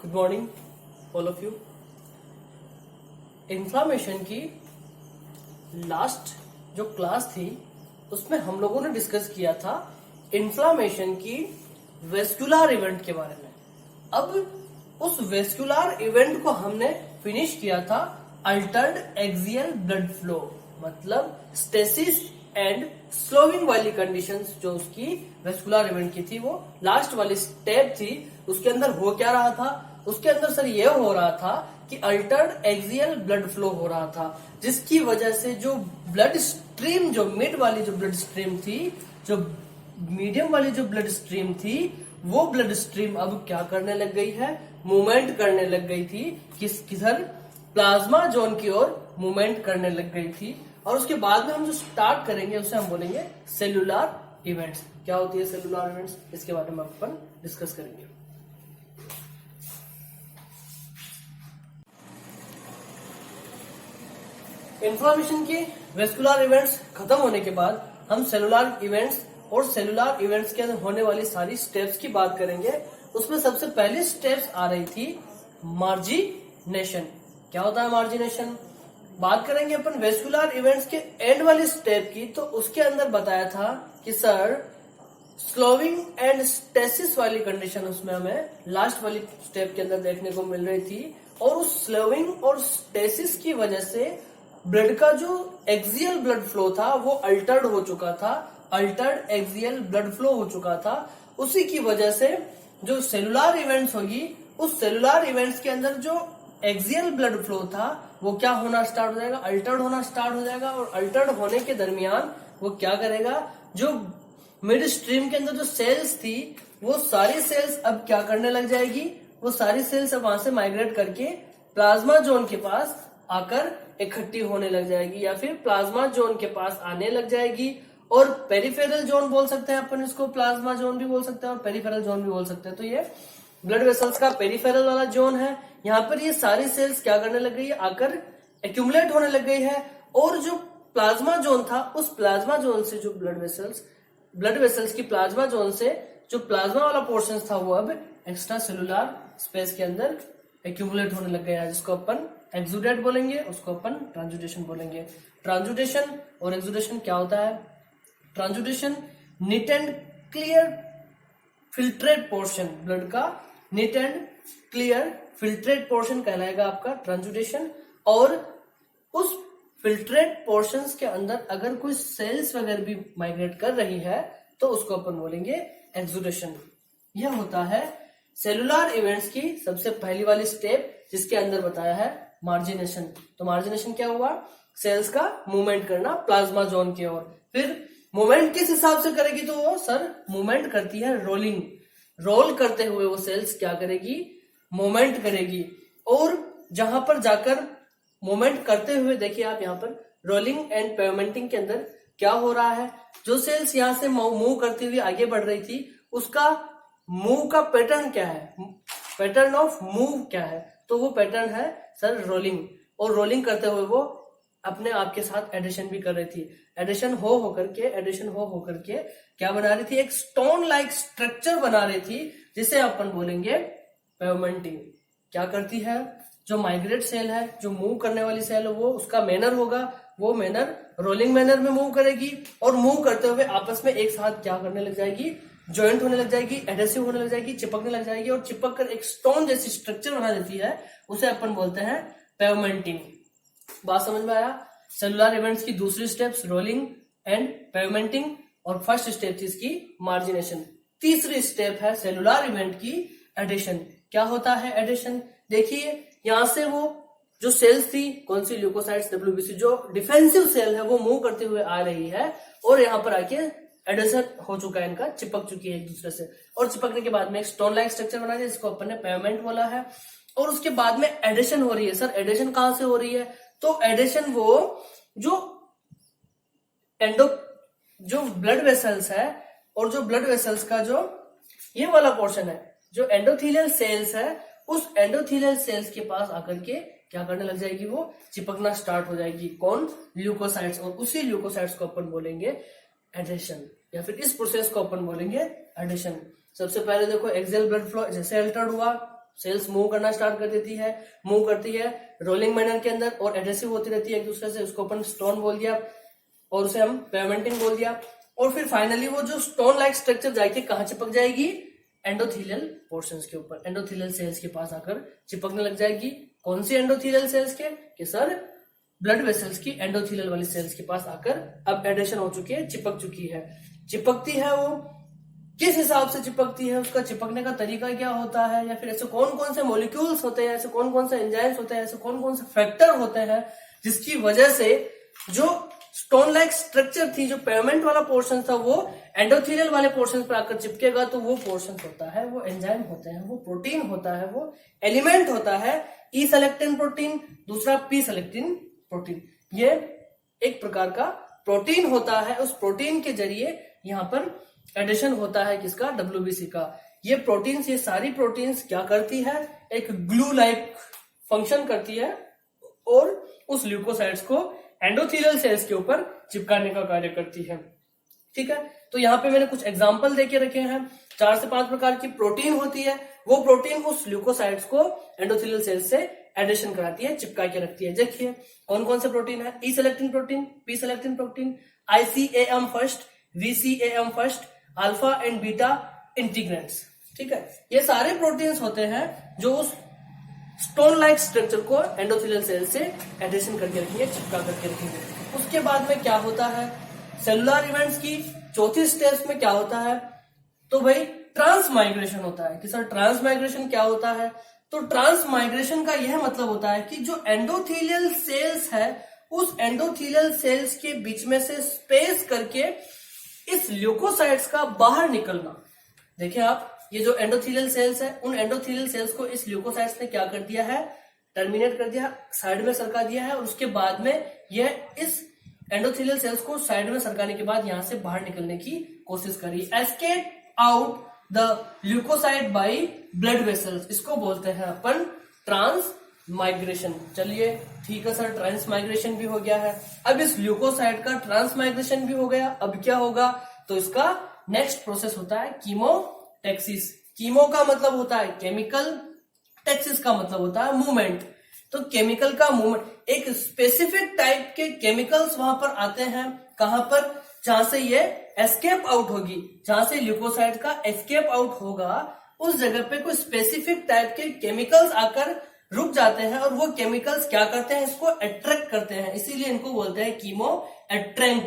Good morning all of you. Inflammation की last जो class थी उसमें हम लोगों ने डिस्कस किया था इन्फ्लामेशन की वेस्कुलर इवेंट के बारे में। अब उस वेस्कुलर इवेंट को हमने फिनिश किया था अल्टर्ड एक्सियल ब्लड फ्लो, मतलब स्टेसिस एंड स्लोविंग वाली कंडीशंस जो उसकी वेस्कुलर इवेंट की थी, वो लास्ट वाली स्टेप थी। उसके अंदर हो क्या रहा था? उसके अंदर सर ये हो रहा था कि अल्टर्ड एक्सियल ब्लड फ्लो हो रहा था, जिसकी वजह से जो ब्लड स्ट्रीम, जो मिड वाली जो ब्लड स्ट्रीम थी, जो मीडियम वाली जो ब्लड स्ट्रीम थी, वो ब्लड स्ट्रीम अब क्या करने लग गई है? मूवमेंट करने लग गई थी। किधर? प्लाज्मा जोन की ओर मूवमेंट करने लग गई थी। और उसके बाद में हम जो स्टार्ट करेंगे उसे हम बोलेंगे सेलुलर इवेंट्स। क्या होती है सेलुलर इवेंट्स? इसके बारे में अपन डिस्कस करेंगे। इन्फ्लामेशन के वेस्कुलर इवेंट्स खत्म होने के बाद हम सेलुलर इवेंट्स और सेलुलर इवेंट्स के अंदर होने वाली सारी स्टेप्स की बात करेंगे। उसमें सबसे पहली स्टेप्स आ रही थी मार्जिनेशन। क्या होता है मार्जिनेशन? बात करेंगे अपन वेस्कुलर इवेंट्स के एंड वाली स्टेप की, तो उसके अंदर बताया था कि सर स्लोविंग एंड स्टेसिस वाली कंडीशन उसमें हमें लास्ट वाली स्टेप के अंदर देखने को मिल रही थी। और उस स्लोविंग और स्टेसिस की वजह से ब्लड का जो एक्सियल ब्लड फ्लो था वो अल्टर्ड हो चुका था, अल्टर्ड एक्सियल ब्लड फ्लो हो चुका था। उसी की वजह से जो सेलुलर इवेंट्स होगी, उस सेलुलर इवेंट्स के अंदर जो एक्सियल ब्लड फ्लो था वो क्या होना स्टार्ट हो जाएगा? अल्टर्ड होना स्टार्ट हो जाएगा। और अल्टर्ड होने के दरमियान वो क्या करेगा? जो मिड स्ट्रीम के अंदर जो सेल्स थी, वो सारी सेल्स अब क्या करने लग जाएगी? वो सारी सेल्स अब वहां से माइग्रेट करके प्लाज्मा जोन के पास आकर इकट्ठी होने लग जाएगी, या फिर प्लाज्मा जोन के पास आने लग जाएगी। और पेरिफेरल जोन बोल सकते हैं अपन इसको, प्लाज्मा जोन भी बोल सकते हैं और पेरिफेरल जोन भी बोल सकते हैं। तो ये ब्लड वेसल्स का पेरिफेरल वाला जोन है। यहाँ पर ये सारी सेल्स क्या करने लग गई है? आकर एक्यूमुलेट होने लग गई है। और जो प्लाज्मा जोन था, उस प्लाज्मा जोन से जो ब्लड वेसल्स की प्लाज्मा जोन से जो प्लाज्मा वाला पोर्शन था वो अब एक्स्ट्रा सेलुलर स्पेस के अंदर एक्यूमुलेट होने लग गया है, जिसको अपन एक्सुडेट बोलेंगे, उसको अपन ट्रांसुडेशन बोलेंगे। ट्रांसुडेशन और एक्सुडेशन क्या होता है? Transudation neat and clear filtrate portion, blood का neat and clear filtrate portion कहलाएगा आपका ट्रांसुडेशन। और उस फिल्ट्रेट पोर्शंस के अंदर अगर कोई सेल्स वगैरह भी माइग्रेट कर रही है तो उसको अपन बोलेंगे एक्सुडेशन। यह होता है सेलुलर इवेंट्स की सबसे पहली वाली स्टेप, जिसके अंदर बताया है मार्जिनेशन। तो मार्जिनेशन क्या हुआ? सेल्स का मूवमेंट करना प्लाज्मा जोन की ओर। फिर मूवमेंट किस हिसाब से करेगी? तो वो सर मूवमेंट करती है रोलिंग। रोल करते हुए वो सेल्स क्या करेगी? मूवमेंट करेगी। और जहां पर जाकर मूवमेंट करते हुए देखिए आप यहाँ पर रोलिंग एंड पेवमेंटिंग के अंदर क्या हो रहा है? जो सेल्स यहां से मूव करती हुई आगे बढ़ रही थी, उसका मूव का पैटर्न क्या है? पैटर्न ऑफ मूव क्या है? तो वो पैटर्न है सर रोलिंग। और रोलिंग करते हुए वो अपने आप के साथ एडिशन भी कर रही थी। एडिशन हो होकर के क्या बना रही थी? एक स्टोन लाइक स्ट्रक्चर बना रही थी, जिसे अपन बोलेंगे पेवमेंटिंग। क्या करती है? जो माइग्रेट सेल है, जो मूव करने वाली सेल है, वो उसका मैनर होगा, वो मैनर रोलिंग मैनर में मूव करेगी। और मूव करते हुए आपस में एक साथ क्या करने लग जाएगी? ज्वाइंट होने लग जाएगी, एडेसिव होने लग जाएगी, चिपकने लग जाएगी। और चिपक कर एक स्टोन जैसी स्ट्रक्चर बना देती है, उसे अपन बोलते हैं पेवमेंटिंग। बात समझ में आया? सेलुलर इवेंट्स की दूसरी स्टेप्स रोलिंग एंड पेवमेंटिंग, और फर्स्ट स्टेप थी इसकी मार्जिनेशन। तीसरी स्टेप है सेलुलर इवेंट की एडिशन। क्या होता है एडिशन? देखिए यहां से वो जो सेल्स थी, कौन सी? ल्यूकोसाइट्स, डब्ल्यूबीसी, जो डिफेंसिव सेल है वो मूव करते हुए आ रही है। और यहाँ पर आके एडिशन हो चुका है, इनका चिपक चुकी है एक दूसरे से। और चिपकने के बाद में एक स्टोन लाइक स्ट्रक्चर बना दिया, जिसको अपन ने पेवमेंट बोला है। और उसके बाद में एडिशन हो रही है। सर एडिशन कहां से हो रही है? तो एडिशन वो जो ब्लड वेसल्स है, और जो ब्लड वेसल्स का जो ये वाला पोर्शन है, जो एंडोथेलियल सेल्स है, उस एंडोथेलियल सेल्स के पास आकर के क्या करने लग जाएगी? वो चिपकना स्टार्ट हो जाएगी। कौन? ल्यूकोसाइट्स। और उसी ल्यूकोसाइट्स को अपन बोलेंगे एडिशन, या फिर इस प्रोसेस को अपन बोलेंगे एडिशन। सबसे पहले देखो एक्सियल ब्लड फ्लो जैसे अल्टर्ड हुआ, सेल्स मूव करना स्टार्ट कर देती है, मूव करती है रोलिंग मैनर के अंदर और एडहेसिव होती रहती है एक दूसरे से। उसको अपन स्टोन बोल दिया और उसे हम पेवमेंटिन बोल दिया। और फिर फाइनली वो जो स्टोन लाइक स्ट्रक्चर जाके कहाँ चिपक जाएगी, एंडोथेलियल पोर्शंस के ऊपर, एंडोथेलियल सेल्स के पास आकर चिपकने लग जाएगी। कौन सी एंडोथेलियल सेल्स के, कि सर ब्लड वेसल्स की एंडोथेलियल वाली सेल्स के पास आकर अब एडेशन हो चुकी है, चिपक चुकी है। चिपकती है वो किस हिसाब से चिपकती है, उसका चिपकने का तरीका क्या होता है, या फिर ऐसे कौन कौन से मॉलिक्यूल्स होते हैं, ऐसे कौन कौन से एंजाइम्स होते हैं, ऐसे कौन कौन से फैक्टर होते हैं जिसकी वजह से जो स्टोन लाइक स्ट्रक्चर थी, जो पेवमेंट वाला पोर्शन था, वो एंडोथेलियल वाले पोर्शन पर आकर चिपकेगा। तो वो पोर्शन होता है, वो एंजाइम होते हैं, वो प्रोटीन होता है, वो एलिमेंट होता है ई सेलेक्टिन प्रोटीन, दूसरा पी सेलेक्टिन प्रोटीन। ये एक प्रकार का प्रोटीन होता है। उस प्रोटीन के जरिए यहाँ पर एडिशन होता है किसका, WBC का। ये प्रोटीन्स, ये सारी प्रोटीन्स क्या करती है, एक ग्लू लाइक फंक्शन करती है और उस ल्यूकोसाइड्स को एंडोथेलियल सेल्स के ऊपर चिपकाने का कार्य करती है। ठीक है, तो यहाँ पे मैंने कुछ एग्जांपल देके रखे हैं। 4 से 5 प्रकार की प्रोटीन होती है। वो प्रोटीन उस ल्यूकोसाइड्स को एंडोथेलियल सेल्स से एडिशन कराती है, चिपका के रखती है। देखिए कौन कौन से प्रोटीन है, E selectin protein, P selectin protein, ICAM first, VCAM first, alpha and beta integrins. ठीक है, ये सारे प्रोटीन्स होते हैं जो उस स्टोन लाइक स्ट्रक्चर को एंडोथेलियल सेल से एडिशन करके रखेंगे, चिपका करके रखेंगे। उसके बाद में क्या होता है, सेलुलर इवेंट्स की चौथी स्टेज में क्या होता है, तो भाई ट्रांसमाइग्रेशन होता है। कि सर ट्रांसमाइग्रेशन क्या होता है, तो ट्रांसमाइग्रेशन का यह मतलब होता है कि जो एंडोथेलियल सेल्स है, उस एंडोथेलियल सेल्स के बीच में से स्पेस करके इस ल्यूकोसाइट्स का बाहर निकलना। देखिए आप, ये जो एंडोथेलियल सेल्स है, उन एंडोथेलियल सेल्स को इस ल्यूकोसाइट्स ने क्या कर दिया है, टर्मिनेट कर दिया, साइड में सरका दिया है। और उसके बाद में यह इस एंडोथेलियल सेल्स को साइड में सरकाने के बाद यहां से बाहर निकलने की कोशिश करी, escape out the leucocyte by blood vessels. इसको बोलते हैं अपन ट्रांसमाइग्रेशन। चलिए ठीक है सर, ट्रांसमाइग्रेशन भी हो गया है। अब इस ल्यूकोसाइट का ट्रांसमाइग्रेशन भी हो गया। अब क्या होगा, तो इसका नेक्स्ट प्रोसेस होता है कीमोटैक्सिस। कीमो का मतलब होता है केमिकल, टैक्सिस का मतलब होता है मूवमेंट। तो केमिकल का मूवमेंट, एक स्पेसिफिक टाइप के केमिकल्स वहां पर आते हैं, कहां पर, जहां से ये एस्केप आउट होगी, जहां से ल्यूकोसाइट का एस्केप आउट होगा, उस जगह पे कोई स्पेसिफिक टाइप के केमिकल्स आकर रुक जाते हैं। और वो केमिकल्स क्या करते हैं, इसको अट्रैक्ट करते हैं, इसीलिए इनको बोलते हैं कीमो अट्रैक्ट।